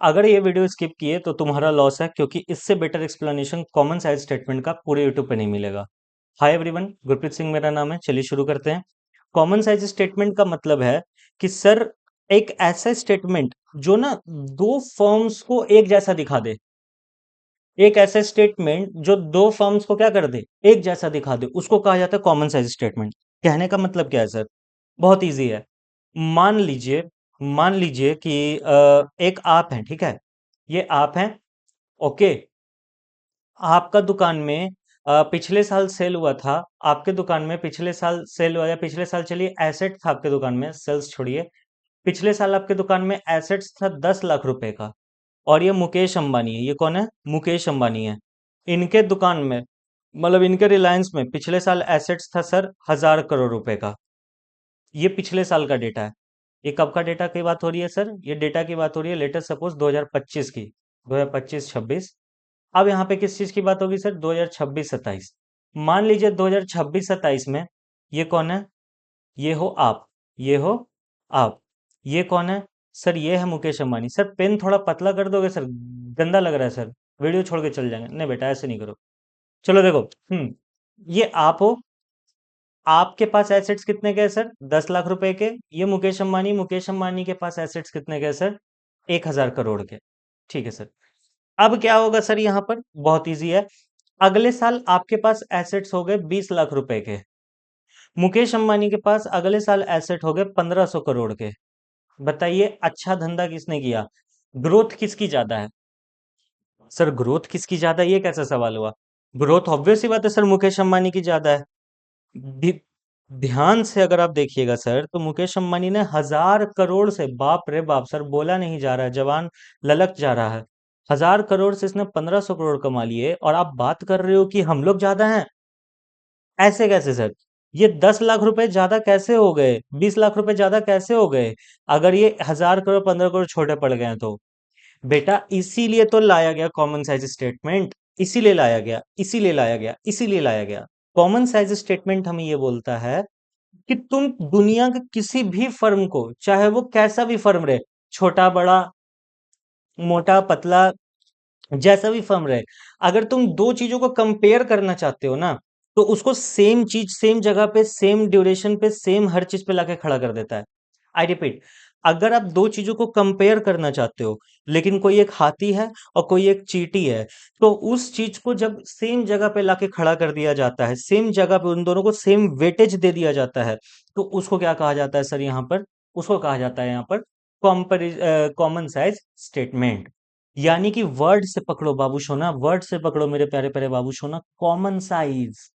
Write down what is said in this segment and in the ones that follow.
अगर ये video skip किए तो तुम्हारा लॉस है, क्योंकि इससे better explanation common size statement का पूरे यूट्यूब पे नहीं मिलेगा। हाय एवरीवन, गुरप्रीत सिंह मेरा नाम है। चलिए शुरू करते हैं। कॉमन साइज स्टेटमेंट का मतलब है कि सर, एक ऐसा स्टेटमेंट जो ना दो फर्म्स को एक जैसा दिखा दे। एक ऐसा स्टेटमेंट जो दो फर्म्स को क्या कर दे, एक जैसा दिखा दे, उसको कहा जाता है कॉमन साइज स्टेटमेंट। कहने का मतलब क्या है सर? बहुत इजी है। मान लीजिए मान लीजिए कि एक आप है, ठीक है। ये आप हैं, ओके। आपका दुकान में पिछले साल सेल हुआ था। आपके दुकान में पिछले साल सेल हुआ, या पिछले साल, चलिए एसेट था आपके दुकान में, सेल्स छोड़िए। पिछले साल आपके दुकान में एसेट्स था 10 लाख रुपए का। और ये मुकेश अंबानी है। ये कौन है? मुकेश अंबानी है। इनके दुकान में, मतलब इनके रिलायंस में पिछले साल एसेट्स था सर 1000 करोड़ रुपए का। ये पिछले साल का डेटा है। ये कब का डेटा की बात हो रही है सर? ये डेटा की बात हो रही है लेटेस्ट सपोज 2025 की, 2025-26। अब यहाँ पे किस चीज की बात होगी सर? 2026-27। मान लीजिए 2026-27 में ये कौन है? ये हो आप, ये हो आप। ये कौन है सर? ये है मुकेश अंबानी। सर पेन थोड़ा पतला कर दोगे सर? गंदा लग रहा है सर, वीडियो छोड़ के चल जाएंगे। नहीं बेटा, ऐसे नहीं करो। चलो देखो, ये आप हो। आपके पास एसेट्स कितने के हैं सर? 10 लाख रुपए के। ये मुकेश अंबानी के पास एसेट्स कितने के हैं सर? 1000 करोड़ के। ठीक है सर। अब क्या होगा सर यहाँ पर? बहुत इजी है। अगले साल आपके पास एसेट्स हो गए 20 लाख रुपए के। मुकेश अंबानी के पास अगले साल एसेट हो गए 1500 करोड़ के। बताइए, अच्छा धंधा किसने किया? ग्रोथ किसकी ज्यादा है? सर ग्रोथ किसकी ज्यादा है, ये कैसा सवाल हुआ? ग्रोथ ऑब्वियस सी बात है सर, मुकेश अंबानी की ज्यादा है। ध्य- ध्यान से अगर आप देखिएगा सर, तो मुकेश अंबानी ने 1000 करोड़ से, बाप रे बाप सर, बोला नहीं जा रहा है, जवान ललक जा रहा है। 1000 करोड़ से इसने 1500 करोड़ कमा लिए, और आप बात कर रहे हो कि हम लोग ज्यादा हैं। ऐसे कैसे सर? ये 10 लाख रुपए ज्यादा कैसे हो गए? 20 लाख रुपए ज्यादा कैसे हो गए? अगर ये 1000 करोड़ 15 करोड़ छोटे पड़ गए हैं तो। बेटा इसीलिए तो लाया गया कॉमन साइज स्टेटमेंट। इसीलिए लाया गया। कॉमन साइज स्टेटमेंट हमें ये बोलता है कि तुम दुनिया के किसी भी फर्म को, चाहे वो कैसा भी फर्म रहे, छोटा बड़ा, मोटा पतला, जैसा भी फर्म रहे, अगर तुम दो चीजों को कंपेयर करना चाहते हो ना, तो उसको सेम चीज, सेम जगह पे, सेम ड्यूरेशन पे, सेम हर चीज पे लाके खड़ा कर देता है। आई रिपीट, अगर आप दो चीजों को कंपेयर करना चाहते हो, लेकिन कोई एक हाथी है और कोई एक चींटी है, तो उस चीज को जब सेम जगह पे लाके खड़ा कर दिया जाता है, सेम जगह पे उन दोनों को सेम वेटेज दे दिया जाता है, तो उसको क्या कहा जाता है सर यहाँ पर? उसको कहा जाता है यहाँ पर कॉमन साइज स्टेटमेंट। यानी कि वर्ड से पकड़ो बाबू सोना, वर्ड से पकड़ो मेरे प्यारे प्यारे बाबू सोना। कॉमन साइज,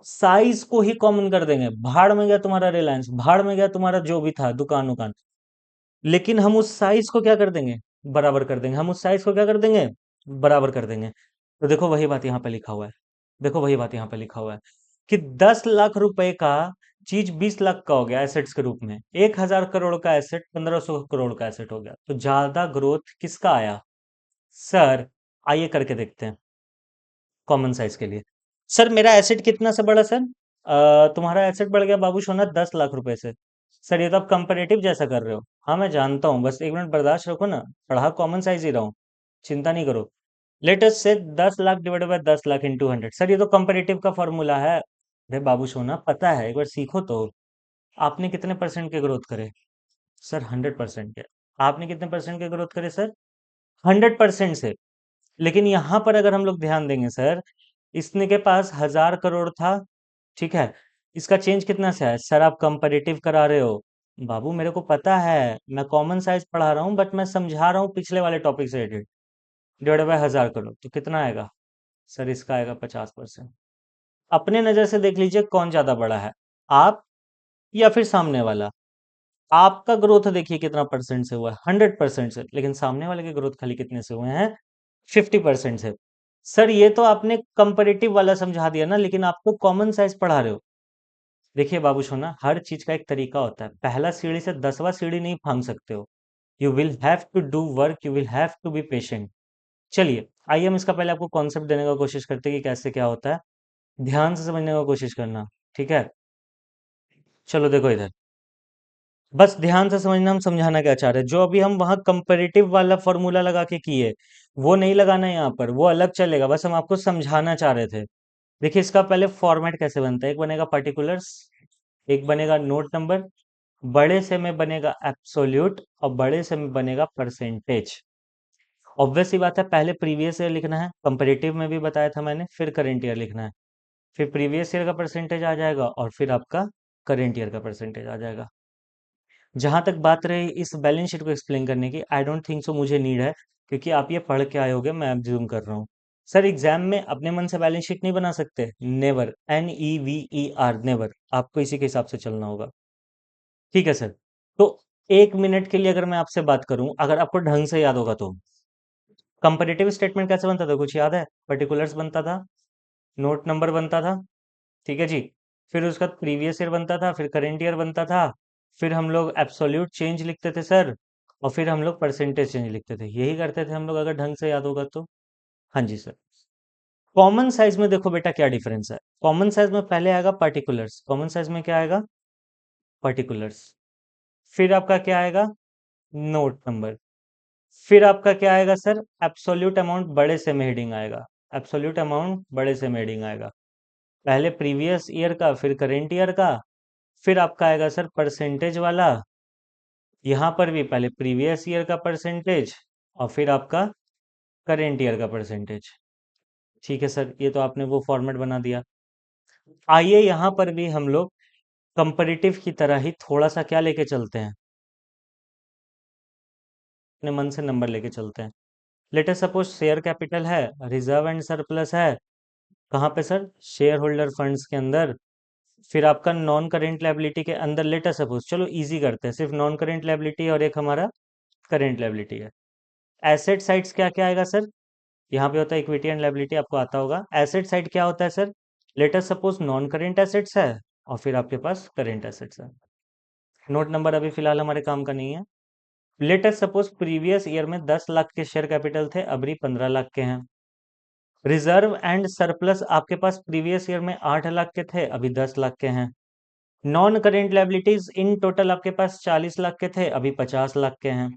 साइज को ही कॉमन कर देंगे। भाड़ में गया तुम्हारा रिलायंस, भाड़ में गया तुम्हारा जो भी था दुकान उकान, लेकिन हम उस साइज को क्या कर देंगे? बराबर कर देंगे। हम उस साइज को क्या कर देंगे? बराबर कर देंगे। तो देखो वही बात यहाँ पे लिखा हुआ है। देखो वही बात यहाँ पे लिखा हुआ है कि 10 लाख रुपए का चीज 20 लाख का हो गया एसेट्स के रूप में। 1000 करोड़ का एसेट 1500 करोड़ का एसेट हो गया। तो ज्यादा ग्रोथ किसका आया सर? आइए करके देखते हैं कॉमन साइज के लिए। सर मेरा एसेट कितना से बढ़ा सर? तुम्हारा एसेट बढ़ गया बाबू सोना 10 लाख रुपए से। सर ये तो आप कंपेरेटिव जैसा कर रहे हो। हाँ मैं जानता हूँ, बस एक मिनट बर्दाश्त रखो ना। पढ़ा कॉमन साइज ही रहा हूँ, चिंता नहीं करो। लेटेस्ट से 10 lakh divide by 10 lakh into 100। Sir ये तो कंपेरेटिव का फॉर्मूला है। अरे बाबू सोना पता है, एक बार सीखो तो। आपने कितने परसेंट के ग्रोथ करे? सर 100% के। आपने कितने परसेंट के ग्रोथ करे सर? 100% से। लेकिन यहां पर अगर हम लोग ध्यान देंगे सर, इसने के पास 1000 करोड़ था, ठीक है। इसका चेंज कितना से है सर? आप कंपैरेटिव करा रहे हो। बाबू मेरे को पता है, मैं कॉमन साइज पढ़ा रहा हूँ, बट मैं समझा रहा हूँ पिछले वाले टॉपिक से रिलेटेड। डिवाइड बाय 1000 करोड़ तो कितना आएगा? सर इसका आएगा 50%। अपने नजर से देख लीजिए कौन ज्यादा बड़ा है, आप या फिर सामने वाला। आपका ग्रोथ देखिए कितना परसेंट से हुआ है? 100% से। लेकिन सामने वाले के ग्रोथ खाली कितने से हुए हैं? 50% से। सर ये तो आपने कंपैरेटिव वाला समझा दिया ना, लेकिन आपको कॉमन साइज पढ़ा रहे हो। देखिए बाबू सोना, हर चीज का एक तरीका होता है। पहला सीढ़ी से 10वां सीढ़ी नहीं फांग सकते हो। You will have to do work, you will have to be patient. चलिए आइए हम इसका पहले आपको कॉन्सेप्ट देने का कोशिश करते हैं कि कैसे क्या होता है। ध्यान से समझने का कोशिश करना, ठीक है। चलो देखो इधर, बस ध्यान से समझना हम समझाना क्या चाह रहे हैं। जो अभी हम वहां कंपेरेटिव वाला फॉर्मूला लगा के किए, वो नहीं लगाना है यहाँ पर, वो अलग चलेगा, बस हम आपको समझाना चाह रहे थे। देखिए इसका पहले फॉर्मेट कैसे बनता है, एक बनेगा पर्टिकुलर्स, एक बनेगा नोट नंबर, बड़े से में बनेगा एब्सोल्यूट और बड़े से में बनेगा परसेंटेज। ऑब्वियस सी बात है, पहले प्रीवियस ईयर लिखना है, कंपेरेटिव में भी बताया था मैंने, फिर करंट ईयर लिखना है, फिर प्रीवियस ईयर का परसेंटेज आ जाएगा और फिर आपका करंट ईयर का परसेंटेज आ जाएगा। जहां तक बात रही इस बैलेंस शीट को एक्सप्लेन करने की, आई डोंट थिंक सो मुझे नीड है, क्योंकि आप ये पढ़ के आए होगे, मैं अज्यूम कर रहा हूँ। सर एग्जाम में अपने मन से बैलेंस शीट नहीं बना सकते, नेवर, NEVER, नेवर, आपको इसी के हिसाब से चलना होगा। ठीक है सर। तो 1 मिनट के लिए अगर मैं आपसे बात करूं, अगर आपको ढंग से याद होगा तो, कंपेरेटिव स्टेटमेंट कैसे बनता था, कुछ याद है? पर्टिकुलर्स बनता था, नोट नंबर बनता था, ठीक है जी, फिर उसका प्रीवियस ईयर बनता था, फिर करेंट ईयर बनता था, फिर हम लोग एब्सोल्यूट चेंज लिखते थे सर, और फिर हम लोग परसेंटेज चेंज लिखते थे, यही करते थे हम लोग, अगर ढंग से याद होगा तो। हाँ जी सर। कॉमन साइज में देखो बेटा क्या डिफरेंस है, कॉमन साइज में पहले आएगा पार्टिकुलर्स, कॉमन साइज में क्या आएगा, पर्टिकुलर्स, फिर आपका क्या आएगा, नोट नंबर, फिर आपका क्या आएगा सर, एब्सोल्यूट अमाउंट बड़े से में हेडिंग आएगा, एब्सोल्यूट अमाउंट बड़े से में हेडिंग आएगा, पहले प्रीवियस ईयर का, फिर करेंट ईयर का, फिर आपका आएगा सर परसेंटेज वाला, यहाँ पर भी पहले प्रीवियस ईयर का परसेंटेज और फिर आपका करेंट ईयर का परसेंटेज। ठीक है सर, ये तो आपने वो फॉर्मेट बना दिया। आइए यहाँ पर भी हम लोग कंपैरेटिव की तरह ही थोड़ा सा क्या लेके चलते हैं, अपने मन से नंबर लेके चलते हैं। Let us suppose share capital है, रिजर्व एंड सरप्लस है, कहाँ पे सर, शेयर होल्डर फंड्स के अंदर, फिर आपका नॉन करेंट लायबिलिटी के अंदर, लेट अस सपोज, चलो इजी करते हैं, सिर्फ नॉन करेंट लायबिलिटी और एक हमारा करेंट लायबिलिटी है। एसेट साइड्स क्या क्या आएगा सर, यहाँ पे होता है इक्विटी एंड लायबिलिटी, आपको आता होगा। एसेट साइड क्या होता है sir, let us suppose non current assets है और फिर आपके पास करेंट एसेट्स है। नोट नंबर अभी फिलहाल हमारे काम का नहीं है। Let us suppose previous year में 10 लाख के शेयर कैपिटल थे, अभी 15 लाख के हैं। रिजर्व एंड सरप्लस आपके पास प्रीवियस ईयर में 8 लाख के थे, अभी 10 लाख के हैं। Non current liabilities in total आपके पास 40 लाख के थे, अभी 50 लाख के हैं।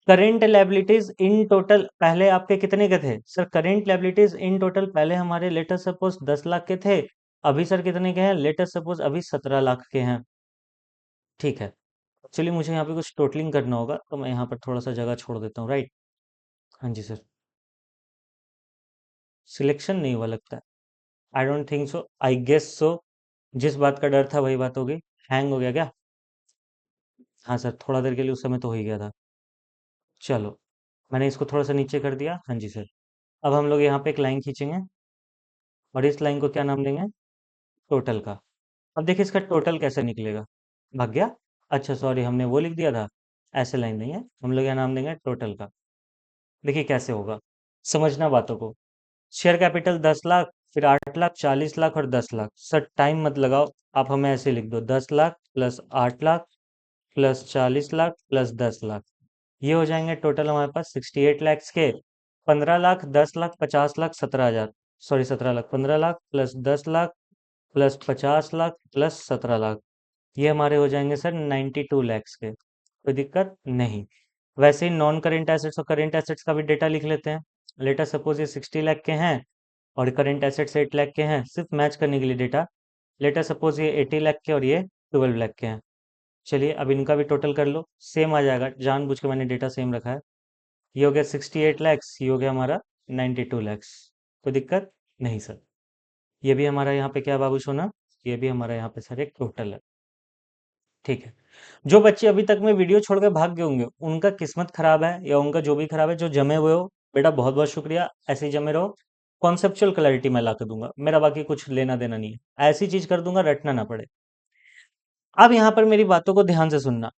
करेंट लायबिलिटीज इन टोटल पहले आपके कितने के थे sir, current liabilities in total पहले हमारे लेटर सपोज 10 लाख के थे, अभी सर कितने के हैं, लेटर सपोज अभी 17 लाख के हैं। ठीक है, चलिए मुझे यहाँ पे कुछ टोटलिंग करना होगा, तो मैं यहाँ पर थोड़ा सा जगह छोड़ देता हूँ, राइट। हाँ जी सर, सिलेक्शन नहीं हुआ लगता है, I don't think so, I guess so, जिस बात का डर था वही बात हो गई। हैंग हो गया क्या? हाँ सर, थोड़ा देर के लिए उस समय तो हो ही गया था। चलो, मैंने इसको थोड़ा सा नीचे कर दिया, हाँ जी सर। अब हम लोग यहाँ पे एक लाइन खींचेंगे और इस लाइन को क्या नाम देंगे, टोटल का। अब देखिए इसका टोटल कैसे निकलेगा, भाग गया, अच्छा सॉरी, हमने वो लिख दिया था, ऐसे लाइन नहीं है, हम लोग यहाँ नाम देंगे टोटल का। देखिए कैसे होगा, समझना बातों को। शेयर कैपिटल 10 लाख, फिर 8 लाख, 40 लाख और 10 लाख, सर टाइम मत लगाओ, आप हमें ऐसे लिख दो, 10 lakh plus 8 lakh plus 40 lakh plus 10 lakh, ये हो जाएंगे टोटल हमारे पास 68 लैक्स के। 15 लाख, 10 लाख, 50 लाख, 17 हजार, sorry 17 lakh, 15 lakh plus 10 lakh plus 50 lakh plus 17 lakh, ये हमारे हो जाएंगे सर 92 लैक्स के। कोई दिक्कत नहीं। वैसे ही नॉन करेंट एसेट्स और करेंट एसेट्स का भी डेटा लिख लेते हैं। लेटर सपोज ये 60 लाख के हैं और करेंट एसेट्स 8 लाख के हैं, सिर्फ मैच करने के लिए डेटा। लेटर सपोज ये 80 लाख के और ये 12 लाख के हैं। चलिए अब इनका भी टोटल कर लो, सेम आ जाएगा, जानबूझ के मैंने डेटा सेम रखा है। ये हो गया 68 लैक्स, ये हो गया हमारा 92 लैक्स। कोई दिक्कत नहीं सर। ये भी हमारा यहाँ पे क्या है बाबू सोना, ये भी हमारा यहाँ पे सर एक टोटल है। ठीक है, जो बच्चे अभी तक में वीडियो छोड़ के भाग गए होंगे, उनका किस्मत खराब है, या उनका जो भी खराब है, जो जमे हुए हो बेटा बहुत बहुत शुक्रिया, ऐसे ही जमे रहो। कॉन्सेप्चुअल क्लैरिटी मैं ला के दूंगा, मेरा बाकी कुछ लेना देना नहीं है, ऐसी चीज कर दूंगा रटना ना पड़े। अब यहाँ पर मेरी बातों को ध्यान से सुनना।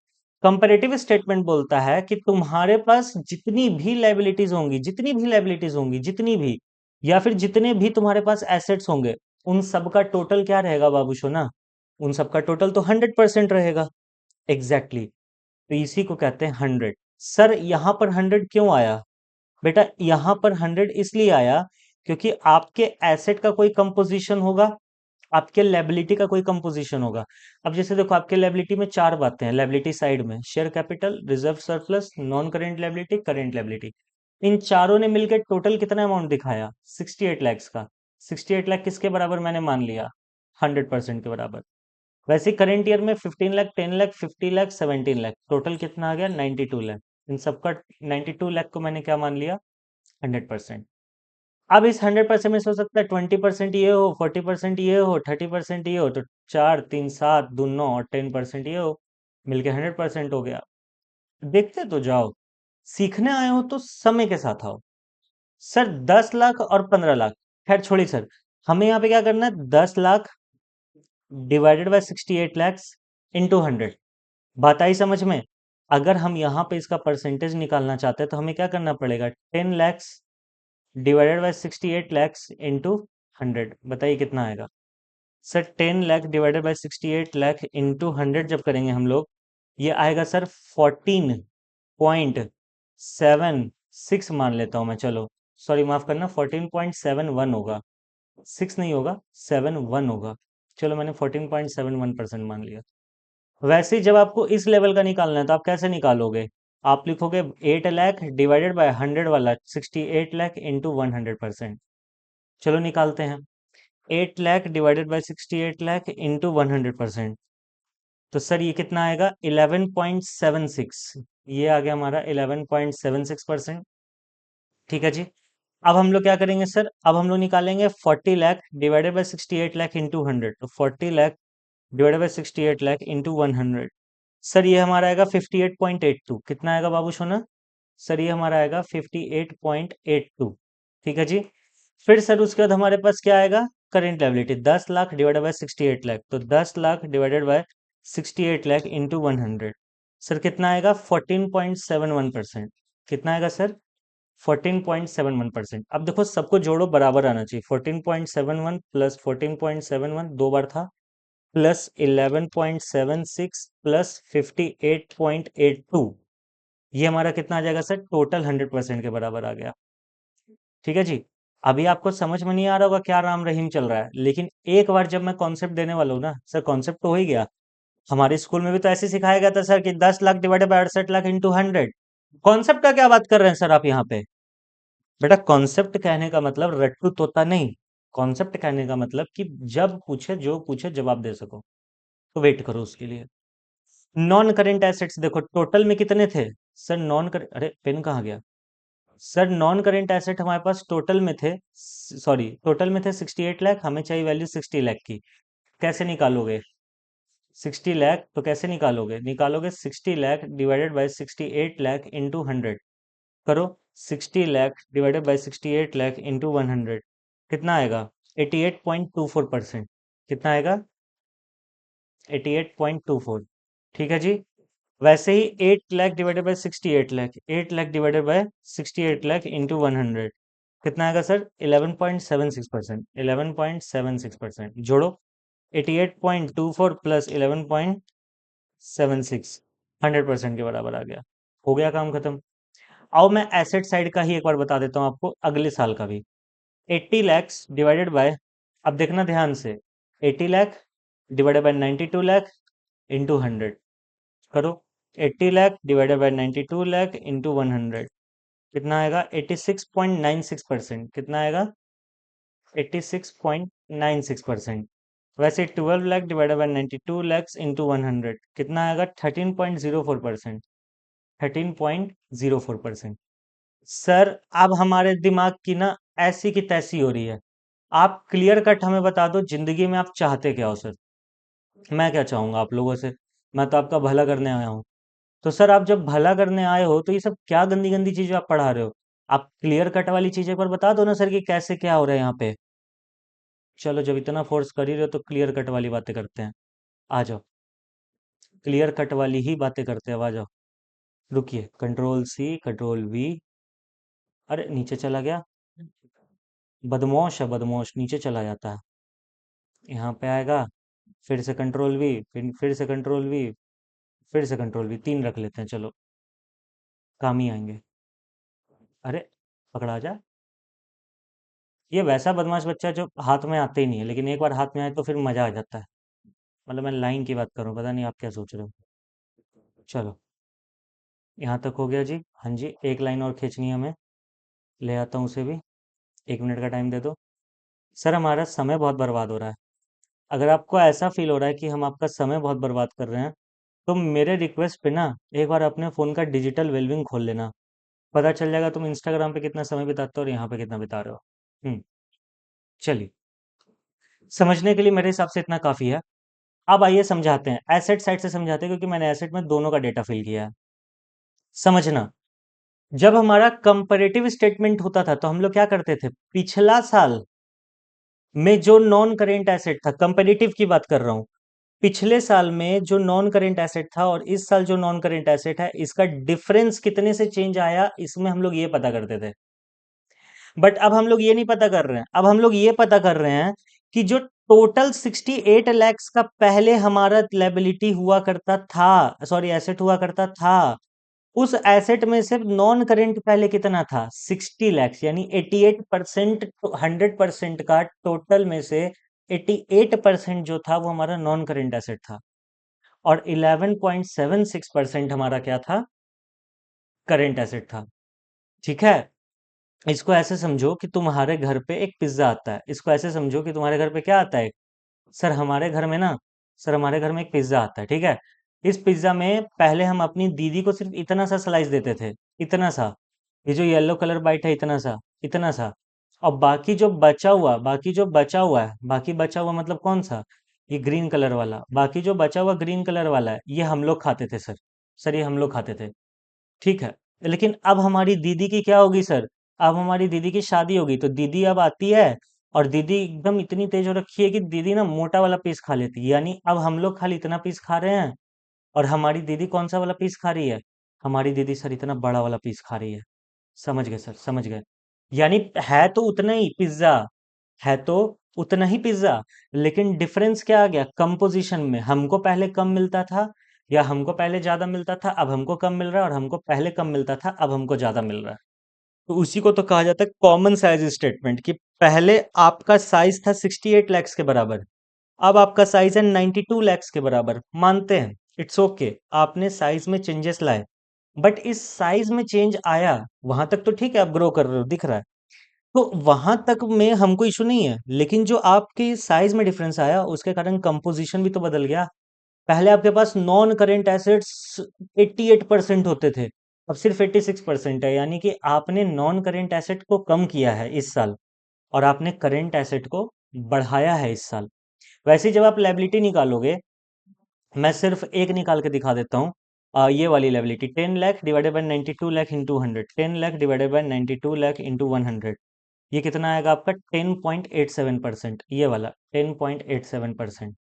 कंपैरेटिव स्टेटमेंट बोलता है कि तुम्हारे पास जितनी भी लायबिलिटीज होंगी, जितनी भी लायबिलिटीज होंगी, जितनी भी, या फिर जितने भी तुम्हारे पास एसेट्स होंगे, उन सब का टोटल क्या रहेगा बाबू सोना, उन सब का टोटल तो 100% रहेगा। Exactly exactly. तो इसी को कहते हैं 100। सर यहाँ पर 100 क्यों आया बेटा, यहाँ पर 100 इसलिए आया क्योंकि आपके एसेट का कोई कंपोजिशन होगा, आपके लायबिलिटी का कोई कंपोजिशन होगा। अब जैसे देखो आपके लायबिलिटी में चार बातें हैं, लायबिलिटी साइड में share capital, reserve surplus, non current liability, current liability. इन चारों ने मिलकर टोटल कितना अमाउंट दिखाया? 68 लैक्स का। 68 लाख किसके बराबर मैंने मान लिया? 100% के बराबर। वैसे करंट ईयर में 15 लाख, 10 लाख, 50 लाख, 17 लाख, टोटल कितना आ गया? 92 लाख। इन सबका 92 लाख को मैंने क्या मान लिया? 100%। अब इस 100% में से हो सकता है 20% ये हो, 40% ये हो, 30% ये हो, तो 4 3 7 2 9 और 10% ये हो, मिलके 100% हो गया। देखते तो जाओ, सीखने आए हो तो समय के साथ आओ। सर 10 लाख और 15 लाख, खैर छोड़िए सर, हमें यहाँ पे क्या करना है? 10 lakh divided by 68 lakhs into 100। बात आई समझ में? अगर हम यहाँ पे इसका परसेंटेज निकालना चाहते हैं तो हमें क्या करना पड़ेगा? 10 lakhs divided by 68 lakhs into 100। बताइए कितना आएगा? Sir 10 lakh divided by 68 lakh into 100 जब करेंगे हम लोग, ये आएगा सर 14.76 मान लेता हूँ मैं, चलो सॉरी माफ करना, 14.71 होगा। 6 नहीं होगा, 7 1 होगा। चलो मैंने 14.71% मान लिया। वैसे ही जब आपको इस लेवल का निकालना है तो आप कैसे निकालोगे? आप लिखोगे 8 लाख डिवाइडेड बाय 100 वाला 68 लाख इंटू 100%। चलो निकालते हैं। 8 lakh divided by 68 lakh into 100%। तो सर ये कितना आएगा? 11.76। ये आ गया हमारा 11.76%। ठीक है जी। अब हम लोग क्या करेंगे सर? अब हम लोग निकालेंगे 40 lakh divided by 68 lakh into 100। तो 40 lakh divided by 68 lakh into 100। Sir ये हमारा आएगा 58.82। कितना आएगा बाबू सोना? सर ये हमारा आएगा 58.82। ठीक है जी। फिर सर उसके बाद हमारे पास क्या आएगा? Current liability 10 lakh divided by 68 lakh. तो 10 lakh divided by 68 lakh into 100। Sir कितना आएगा? 14.71%। कितना आएगा सर? 14.71%। अब देखो सबको जोड़ो, बराबर आना चाहिए। 14.71 प्लस 14.71 दो बार था, प्लस 11.76 प्लस 58.82, ये हमारा कितना आ जाएगा सर? टोटल 100% के बराबर आ गया। ठीक है जी। अभी आपको समझ में नहीं आ रहा होगा क्या राम रहीम चल रहा है, लेकिन एक बार जब मैं कॉन्सेप्ट देने वाला हूँ ना सर, कॉन्सेप्ट तो हो ही गया। हमारे स्कूल में भी तो ऐसे सिखाया गया था सर कि 10 lakh divided by 68 lakh into 100। Concept का क्या बात कर रहे हैं सर आप यहाँ पे? बेटा कॉन्सेप्ट कहने का मतलब रट्टू तोता नहीं। कॉन्सेप्ट कहने का मतलब कि जब पूछे जो पूछे जवाब दे सको। तो वेट करो उसके लिए। नॉन करेंट एसेट्स देखो टोटल में कितने थे? सर नॉन कर, अरे पेन कहाँ गया? सर नॉन करेंट एसेट हमारे पास टोटल में थे, सॉरी टोटल में थे 68 लाख, हमें चाहिए वैल्यू 60 लाख की। कैसे निकालोगे? 60 लाख तो कैसे निकालोगे? निकालोगे 60 lakh divided by 68 lakh into 100। करो। 60 lakh divided by 68 lakh into 100। कितना आएगा? 88.24%। कितना आएगा? 88.24। ठीक है जी। वैसे ही 8 lakh divided by 68 lakh, 8 lakh divided by 68 lakh into 100। कितना आएगा सर? 11.76%। 11.76% जोड़ो। 88.24 प्लस 11.76, 100% के बराबर आ गया। हो गया काम खत्म। आओ मैं एसेट साइड का ही एक बार बता देता हूँ आपको, अगले साल का भी। 80 लैक्स डिवाइडेड बाय, अब देखना ध्यान से, 80 lakh divided by 92 lakh into 100। करो। 80 lakh divided by 92 lakh into 100। कितना आएगा? 86.96%। कितना आएगा? 86.96%। वैसे 12 lakh divided by 92 lakhs into 100 कितना आएगा? 13.04%। 13.04%। सर अब हमारे दिमाग की ना ऐसी की तैसी हो रही है। आप क्लियर कट हमें बता दो, जिंदगी में आप चाहते क्या हो सर? मैं क्या चाहूंगा आप लोगों से? मैं तो आपका भला करने आया हूँ। तो सर आप जब भला करने आए हो तो ये सब क्या गंदी गंदी चीजें आप पढ़ा रहे हो? आप क्लियर कट वाली चीजें एक बार बता दो ना सर कि कैसे क्या हो रहा है यहाँ पे। चलो जब इतना फोर्स कर ही रहे हो तो क्लियर कट वाली बातें करते हैं। आ जाओ, क्लियर कट वाली ही बातें करते हैं, आ जाओ। रुकिए, कंट्रोल सी कंट्रोल वी। अरे नीचे चला गया। बदमाश है बदमाश, नीचे चला जाता है। यहाँ पे आएगा, फिर से कंट्रोल वी, फिर से कंट्रोल वी, फिर से कंट्रोल वी, तीन रख लेते हैं चलो, काम ही आएंगे। अरे पकड़ा जा। ये वैसा बदमाश बच्चा जो हाथ में आते ही नहीं है, लेकिन एक बार हाथ में आए तो फिर मजा आ जाता है। मतलब मैं लाइन की बात करूँ, पता नहीं आप क्या सोच रहे हो। चलो, यहाँ तक हो गया जी। हाँ जी, एक लाइन और खींचनी है हमें। ले आता हूँ उसे भी। 1 मिनट का टाइम दे दो। सर, हमारा समय बहुत बर्बाद हो रहा है। अगर आपको ऐसा फील हो रहा है कि हम आपका समय बहुत बर्बाद कर रहे हैं, तो मेरे रिक्वेस्ट पे ना एक बार अपने फ़ोन का डिजिटल वेलबींग खोल लेना। पता चल जाएगा तुम इंस्टाग्राम पे कितना समय बिताते हो और यहाँ पे कितना बिता रहे हो। चलिए, समझने के लिए मेरे हिसाब से इतना काफ़ी है। अब आइए समझाते हैं, एसेट साइड से समझाते हैं, क्योंकि मैंने एसेट में दोनों का डेटा फिल किया है। समझना, जब हमारा कंपैरेटिव स्टेटमेंट होता था तो हम लोग क्या करते थे, पिछला साल में जो नॉन करेंट एसेट था, कंपैरेटिव की बात कर रहा हूं, पिछले साल में जो नॉन करेंट एसेट था और इस साल जो नॉन करेंट एसेट है, इसका डिफरेंस कितने से चेंज आया, इसमें हम लोग ये पता करते थे। बट अब हम लोग ये नहीं पता कर रहे हैं, अब हम लोग ये पता कर रहे हैं कि जो टोटल 68 लैक्स का पहले हमारा लायबिलिटी हुआ करता था, सॉरी एसेट हुआ करता था, उस एसेट में से नॉन करेंट पहले कितना था, 60 लैक्स, यानी 88%। 100% का टोटल में से 88% जो था वो हमारा नॉन करेंट एसेट था, और 11.76% हमारा क्या था, करेंट एसेट था। ठीक है, इसको ऐसे समझो कि तुम्हारे घर पे एक पिज्जा आता है, इसको ऐसे समझो कि तुम्हारे घर पे क्या आता है। सर हमारे घर में ना, सर हमारे घर में एक पिज्जा आता है, ठीक है। इस पिज्जा में पहले हम अपनी दीदी को सिर्फ इतना सा स्लाइस देते थे, इतना सा, ये जो येलो कलर बाइट है, इतना सा, इतना सा। और बाकी जो बचा हुआ, बाकी जो बचा हुआ है, बाकी बचा हुआ मतलब कौन सा, ये ग्रीन कलर वाला, बाकी जो बचा हुआ ग्रीन कलर वाला है, ये हम लोग खाते थे सर। सर ये हम लोग खाते थे, ठीक है। लेकिन अब हमारी दीदी की क्या होगी सर, अब हमारी दीदी की शादी होगी, तो दीदी अब आती है, और दीदी एकदम इतनी तेज हो रखी है कि दीदी ना मोटा वाला पीस खा लेती है, यानी अब हम लोग खाली इतना पीस खा रहे हैं, और हमारी दीदी कौन सा वाला पीस खा रही है, हमारी दीदी सर इतना बड़ा वाला पीस खा रही है। समझ गए सर, समझ गए। यानी है तो उतना ही पिज्जा, है तो उतना ही पिज्जा, लेकिन डिफरेंस क्या आ गया, कंपोजिशन में। हमको पहले कम मिलता था, या हमको पहले ज्यादा मिलता था, अब हमको कम मिल रहा है, और हमको पहले कम मिलता था, अब हमको ज्यादा मिल रहा है। तो उसी को तो कहा जाता है कॉमन साइज स्टेटमेंट, कि पहले आपका साइज था 68 लैक्स के बराबर, अब आपका साइज है 92 लैक्स के बराबर। मानते हैं, इट्स ओके, आपने साइज में चेंजेस लाए, बट इस साइज में चेंज आया, वहां तक तो ठीक है, आप ग्रो कर रहे हो, दिख रहा है, तो वहां तक में हमको इशू नहीं है। लेकिन जो आपके साइज में डिफरेंस आया, उसके कारण कंपोजिशन भी तो बदल गया। पहले आपके पास नॉन करेंट एसेट्स 88% होते थे, अब सिर्फ 86% है, यानी कि आपने नॉन करेंट एसेट को कम किया है इस साल, और आपने करेंट एसेट को बढ़ाया है इस साल। वैसे ही जब आप लायबिलिटी निकालोगे, मैं सिर्फ एक निकाल के दिखा देता हूँ। ये वाली liability, 10 lakh divided by 92 lakh into 100, 10 lakh divided by 92 lakh into 100, ये कितना आएगा आपका, 10.87%, ये वाला 10.87%।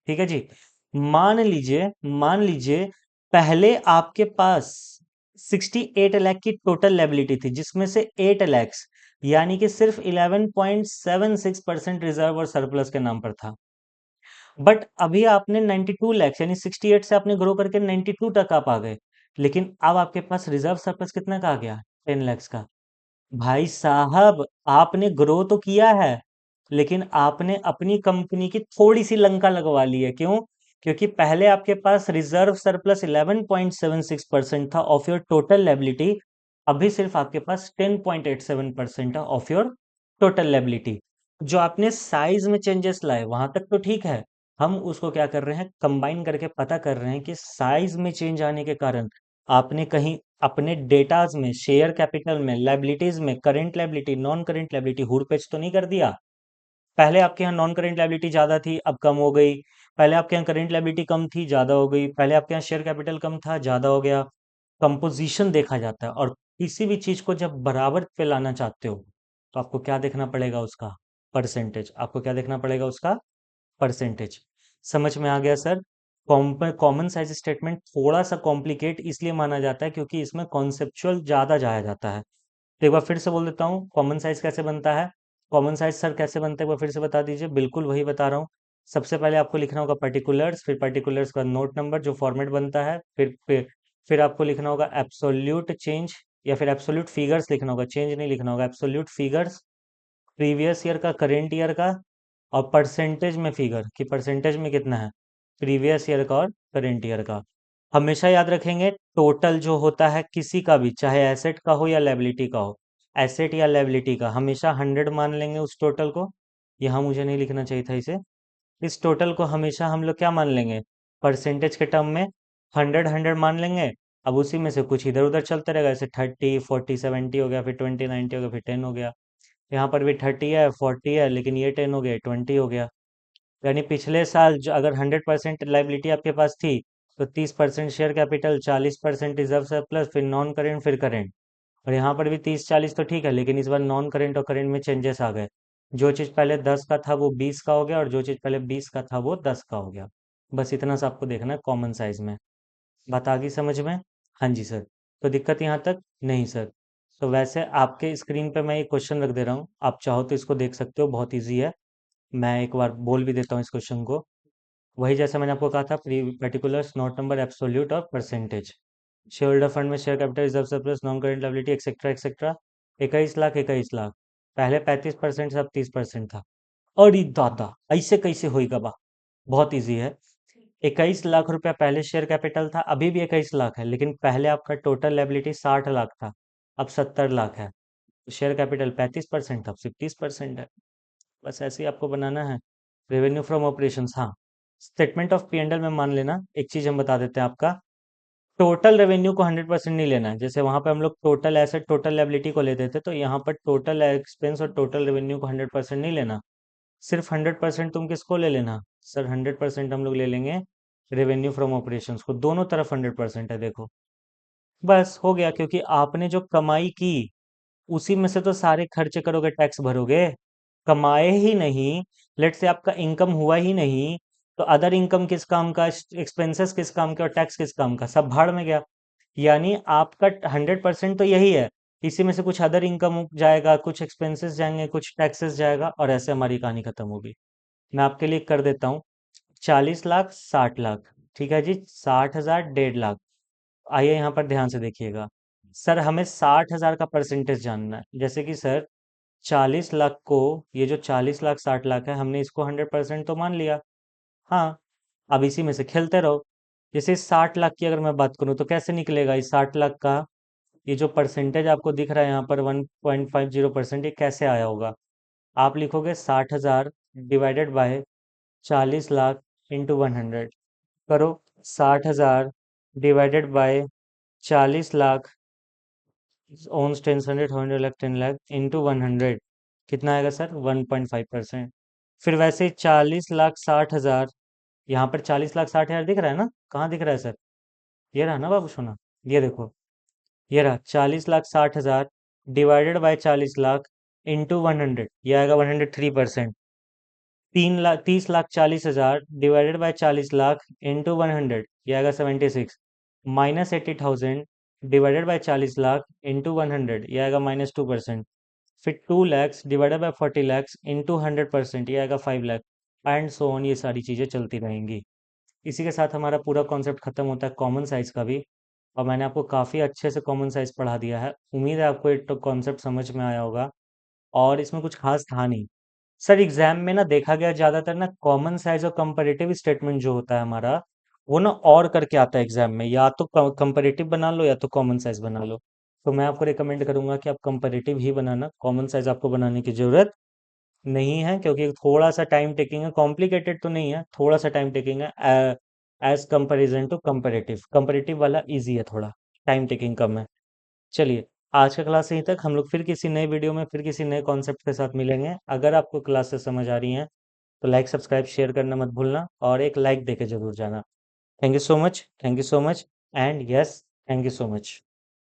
ठीक है जी। मान लीजिए, मान लीजिए पहले आपके पास 68 लाख की टोटल लायबिलिटी थी, जिसमें से 8 लैक्स, यानी कि सिर्फ 11.76% रिजर्व और सरप्लस के नाम पर था। बट अभी आपने 92 लैक्स, यानी 68 से आपने ग्रो करके 92 तक आप आ गए, लेकिन अब आपके पास रिजर्व सरप्लस कितना का आ गया, 10 लैक्स का। भाई साहब, आपने ग्रो तो किया है, लेकिन आपने अपनी कंपनी की थोड़ी सी लंका लगवा ली है। क्यों? क्योंकि पहले आपके पास रिजर्व सरप्लस 11.76% था ऑफ योर टोटल लायबिलिटी, अभी सिर्फ आपके पास 10.87% है ऑफ योर टोटल लायबिलिटी। जो आपने साइज में चेंजेस लाए वहां तक तो ठीक है, हम उसको क्या कर रहे हैं, कंबाइन करके पता कर रहे हैं कि साइज में चेंज आने के कारण आपने कहीं अपने डेटाज में, शेयर कैपिटल में, लायबिलिटीज में, current liability, non current liability हुड़पेच तो नहीं कर दिया। पहले आपके यहाँ नॉन करंट लायबिलिटी ज्यादा थी, अब कम हो गई। पहले आपके यहाँ करंट लायबिलिटी कम थी, ज्यादा हो गई। पहले आपके यहाँ शेयर कैपिटल कम था, ज्यादा हो गया। कंपोजिशन देखा जाता है, और किसी भी चीज को जब बराबर पे लाना चाहते हो, तो आपको क्या देखना पड़ेगा, उसका परसेंटेज। आपको क्या देखना पड़ेगा, उसका परसेंटेज। समझ में आ गया सर। कॉमन साइज स्टेटमेंट थोड़ा सा कॉम्प्लिकेट इसलिए माना जाता है क्योंकि इसमें कॉन्सेप्चुअल ज्यादा जाया जाता है। तो एक बार फिर से बोल देता हूँ, कॉमन साइज कैसे बनता है। कॉमन साइज सर कैसे बनता है, एक बार फिर से बता दीजिए। बिल्कुल वही बता रहा हूँ। सबसे पहले आपको लिखना होगा पर्टिकुलर्स, फिर पर्टिकुलर्स का नोट नंबर जो फॉर्मेट बनता है, फिर आपको लिखना होगा एब्सोल्यूट चेंज, या फिर एब्सोल्यूट फिगर्स लिखना होगा, चेंज नहीं लिखना होगा, एब्सोल्यूट फिगर्स। प्रीवियस ईयर का, करेंट ईयर का, और परसेंटेज में फिगर कि परसेंटेज में कितना है प्रीवियस ईयर का और करेंट ईयर का। हमेशा याद रखेंगे टोटल जो होता है किसी का भी, चाहे एसेट का हो या लायबिलिटी का हो, एसेट या लायबिलिटी का, हमेशा 100 मान लेंगे उस टोटल को। यहाँ मुझे नहीं लिखना चाहिए था इसे। इस टोटल को हमेशा हम लोग क्या मान लेंगे, परसेंटेज के टर्म में 100 मान लेंगे। अब उसी में से कुछ इधर उधर चलते रहेगा, जैसे 30 40 70 हो गया, फिर 20 90 हो गया, फिर 10 हो गया। यहाँ पर भी 30 है, 40 है, लेकिन ये 10 हो गया, 20 हो गया। यानी पिछले साल जो अगर 100% लाइबिलिटी आपके पास थी, तो 30% शेयर कैपिटल, 40% रिजर्व सरप्लस, फिर नॉन करेंट, फिर करेंट। और यहाँ पर भी 30 40 तो ठीक है, लेकिन इस बार नॉन करेंट और करेंट में चेंजेस आ गए। जो चीज़ पहले 10 का था वो 20 का हो गया, और जो चीज़ पहले 20 का था वो 10 का हो गया। बस इतना सा आपको देखना है कॉमन साइज में। बात आ गई समझ में? हाँ जी सर। तो दिक्कत यहाँ तक नहीं सर। तो वैसे आपके स्क्रीन पे मैं एक क्वेश्चन रख दे रहा हूँ, आप चाहो तो इसको देख सकते हो, बहुत ईजी है। मैं एक बार बोल भी देता हूँ इस क्वेश्चन को। वही जैसे मैंने आपको कहा था, पर्टिकुलर्स, नॉट नंबर, एब्सोल्यूट और परसेंटेज। शेयर होल्डर फंड में share capital, reserve surplus, non current liability, etcetera etcetera. 21 lakh, 21 lakh. पहले 35% से अब 30% था। अरे दादा, ऐसे कैसे होएगा बा? बहुत इजी है। 21 लाख रुपया पहले शेयर कैपिटल था, अभी भी 21 लाख है, लेकिन पहले आपका टोटल लायबिलिटी 60 लाख था, अब 70 लाख है। शेयर कैपिटल 35% था, अब सिर्फ 30% है। बस ऐसे ही आपको बनाना है। रेवेन्यू फ्रॉम ऑपरेशंस, हाँ। Statement of P and L में मान लेना, एक चीज हम बता देते हैं आपका, टोटल रेवेन्यू को 100% नहीं लेना है। जैसे वहां पे हम लोग टोटल एसेट, टोटल लायबिलिटी को लेते थे, तो यहाँ पर टोटल एक्सपेंस और टोटल रेवेन्यू को 100% नहीं लेना। सिर्फ 100% तुम किसको ले लेना सर? 100% हम लोग ले लेंगे रेवेन्यू फ्रॉम ऑपरेशंस को। दोनों तरफ 100% है, देखो। बस हो गया, क्योंकि आपने जो कमाई की उसी में से तो सारे खर्चे करोगे, टैक्स भरोगे। कमाए ही नहीं, लेट से आपका इनकम हुआ ही नहीं, तो अदर इनकम किस काम का, एक्सपेंसेस किस काम के, और टैक्स किस काम का? सब भाड़ में गया। यानी आपका 100% तो यही है। इसी में से कुछ अदर इनकम जाएगा, कुछ एक्सपेंसेस जाएंगे, कुछ टैक्सेस जाएगा, और ऐसे हमारी कहानी खत्म होगी। मैं आपके लिए कर देता हूँ। 40 लाख, 60 लाख, ठीक है जी, 60 हजार, 1.5 लाख। आइए यहाँ पर ध्यान से देखिएगा। सर हमें 60 हजार का परसेंटेज जानना है। जैसे कि सर 40 लाख को, ये जो 40 लाख 60 लाख है, हमने इसको 100% तो मान लिया। हाँ। अब इसी में से खेलते रहो। जैसे 60 लाख की अगर मैं बात करूँ तो कैसे निकलेगा इस 60 लाख का? ये जो परसेंटेज आपको दिख रहा है यहाँ पर 1.50%, ये कैसे आया होगा? आप लिखोगे 60 हजार डिवाइडेड बाय 40 लाख इंटू 100। करो। 60 हजार डिवाइडेड बाय 40 लाख ओन्स 10 100 100 लाख 10 लाख इंटू 100, कितना आएगा सर? 1.5%। फिर वैसे ही 40 लाख 60 हजार, यहाँ पर 40 लाख 60 हजार दिख रहा है ना? कहाँ दिख रहा है सर? ये रहा ना बाबू सोना, ये देखो, ये रहा 40 लाख 60 हजार डिवाइडेड बाय 40 लाख इंटू 100, ये आएगा 103%। 3 लाख 30 लाख 40 हजार डिवाइडेड बाय 40 लाख इंटू 100, ये आएगा 76। -80,000 डिवाइडेड बाय 40 लाख इंटू 100, ये आएगा -2%। फिर 2 lakhs divided by 40 lakhs into 100%, ये आएगा 5 लाख। एंड सो ऑन, ये सारी चीज़ें चलती रहेंगी। इसी के साथ हमारा पूरा कॉन्सेप्ट खत्म होता है कॉमन साइज का भी। और मैंने आपको काफ़ी अच्छे से कॉमन साइज पढ़ा दिया है, उम्मीद है आपको ये तो कॉन्सेप्ट समझ में आया होगा। और इसमें कुछ खास था नहीं। सर एग्जाम में ना देखा गया ज़्यादातर ना, कॉमन साइज और कंपैरेटिव स्टेटमेंट जो होता है हमारा, वो ना और करके आता है एग्जाम में, या तो कंपैरेटिव बना लो या तो कॉमन साइज बना लो। तो मैं आपको रिकमेंड करूंगा कि आप कंपैरेटिव ही बनाना, कॉमन साइज आपको बनाने की ज़रूरत नहीं है, क्योंकि थोड़ा सा टाइम टेकिंग है, कॉम्प्लिकेटेड तो नहीं है, थोड़ा सा टाइम टेकिंग है। As comparison to comparative, comparative वाला इजी है थोड़ा, टाइम टेकिंग कम है। चलिए, आज का क्लास यहीं तक। हम लोग फिर किसी नए वीडियो में फिर किसी नए कॉन्सेप्ट के साथ मिलेंगे। अगर आपको क्लासेस समझ आ रही हैं तो लाइक सब्सक्राइब शेयर करना मत भूलना, और एक लाइक देके जरूर जाना। Thank you so much, thank you so much, and yes, thank you so much.